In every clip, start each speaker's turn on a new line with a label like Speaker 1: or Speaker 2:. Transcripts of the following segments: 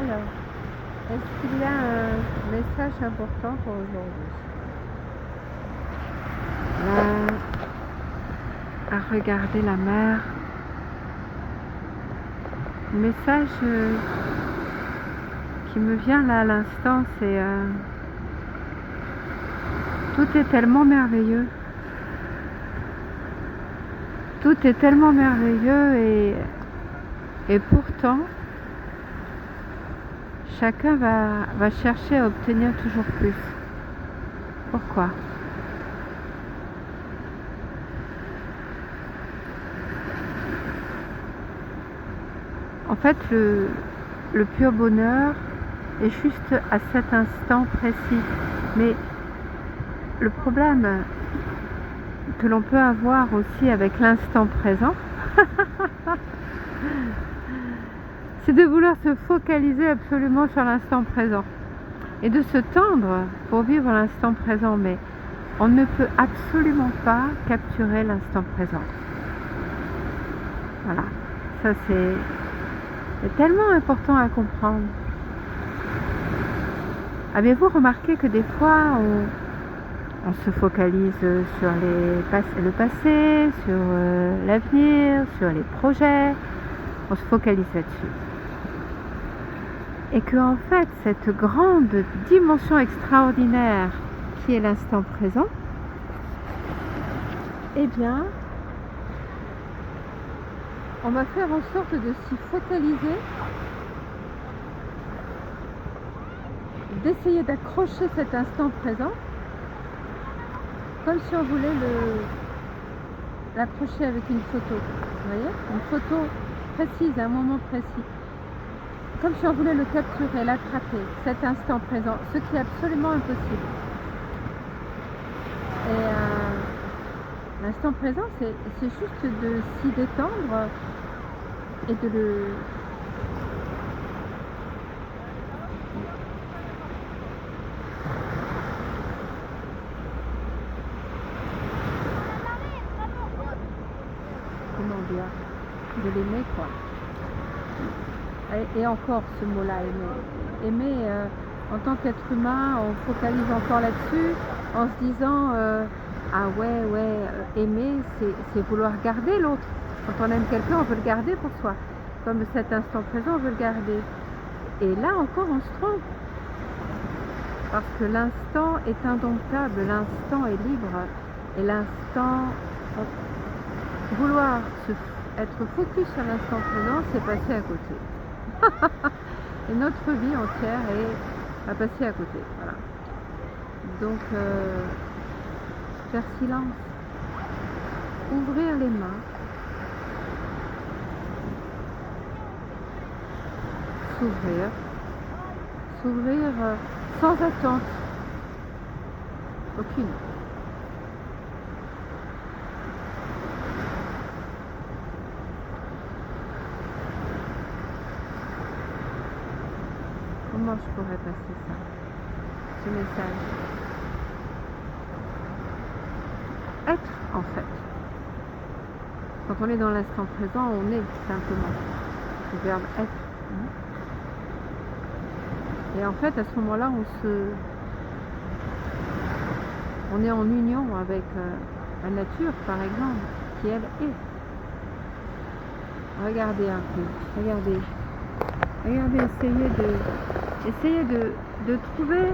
Speaker 1: Alors, est-ce qu'il y a un message important pour aujourd'hui? Là, à regarder la mer. Le message qui me vient là à l'instant, c'est tout est tellement merveilleux. Tout est tellement merveilleux et pourtant, chacun va chercher à obtenir toujours plus. Pourquoi? En fait, le pur bonheur est juste à cet instant précis. Mais le problème que l'on peut avoir aussi avec l'instant présent, c'est de vouloir se focaliser absolument sur l'instant présent et de se tendre pour vivre l'instant présent. Mais on ne peut absolument pas capturer l'instant présent. Voilà, ça c'est tellement important à comprendre. Avez-vous remarqué que des fois on se focalise sur le passé, sur l'avenir, sur les projets, on se focalise là-dessus. Et que en fait, cette grande dimension extraordinaire qui est l'instant présent, eh bien, on va faire en sorte de s'y focaliser, d'essayer d'accrocher cet instant présent, comme si on voulait l'accrocher avec une photo. Vous voyez, une photo précise, à un moment précis. Comme si on voulait le capturer, l'attraper, cet instant présent, ce qui est absolument impossible. Et l'instant présent, c'est juste de s'y détendre et de le... Comment dire? De l'aimer, quoi. Et encore ce mot-là, aimer. Aimer, en tant qu'être humain, on focalise encore là-dessus en se disant ah ouais, aimer, c'est vouloir garder l'autre. Quand on aime quelqu'un, on veut le garder pour soi. Comme cet instant présent, on veut le garder. Et là encore, on se trompe. Parce que l'instant est indomptable, l'instant est libre. Et l'instant, vouloir être focus sur l'instant présent, c'est passer à côté. Et notre vie entière est à passer à côté. Voilà. Donc, faire silence, ouvrir les mains, s'ouvrir sans attente aucune. Comment je pourrais passer ça, ce message? Être, en fait. Quand on est dans l'instant présent, on est simplement. Le verbe être. Et en fait, à ce moment-là, on est en union avec la nature, par exemple, qui elle est. Regardez un peu, regardez, essayez de trouver,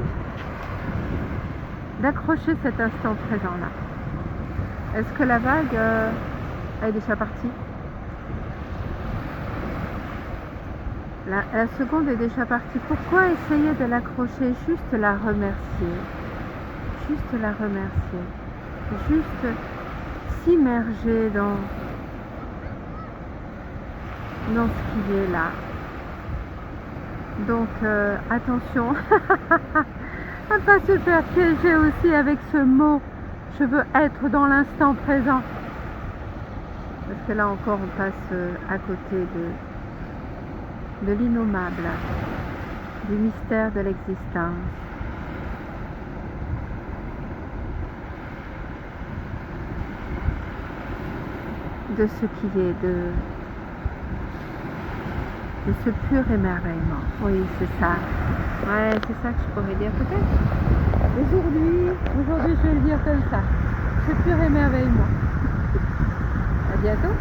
Speaker 1: d'accrocher cet instant présent-là. Est-ce que la vague est déjà partie? La seconde est déjà partie. Pourquoi essayer de l'accrocher? Juste la remercier. Juste la remercier. Juste s'immerger dans ce qui est là. Donc attention à ne pas se faire piéger aussi avec ce mot. Je veux être dans l'instant présent. Parce que là encore on passe à côté de l'innommable, du mystère de l'existence. De ce qui est, Et ce pur émerveillement. Oui, c'est ça. Ouais, c'est ça que je pourrais dire peut-être. Aujourd'hui, je vais le dire comme ça. Ce pur émerveillement. À bientôt.